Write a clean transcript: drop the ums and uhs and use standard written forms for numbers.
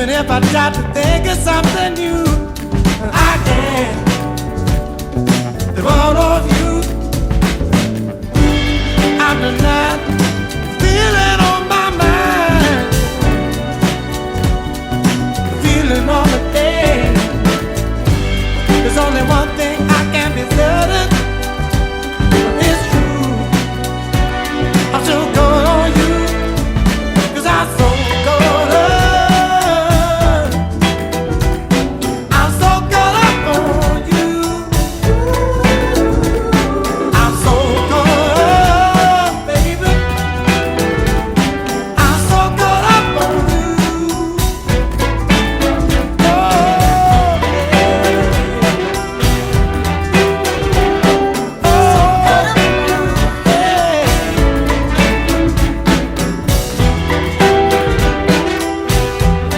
Even if I try to think of something new, I can't live all of you. I'm not feeling on my mind, feeling on the day. There's only one thing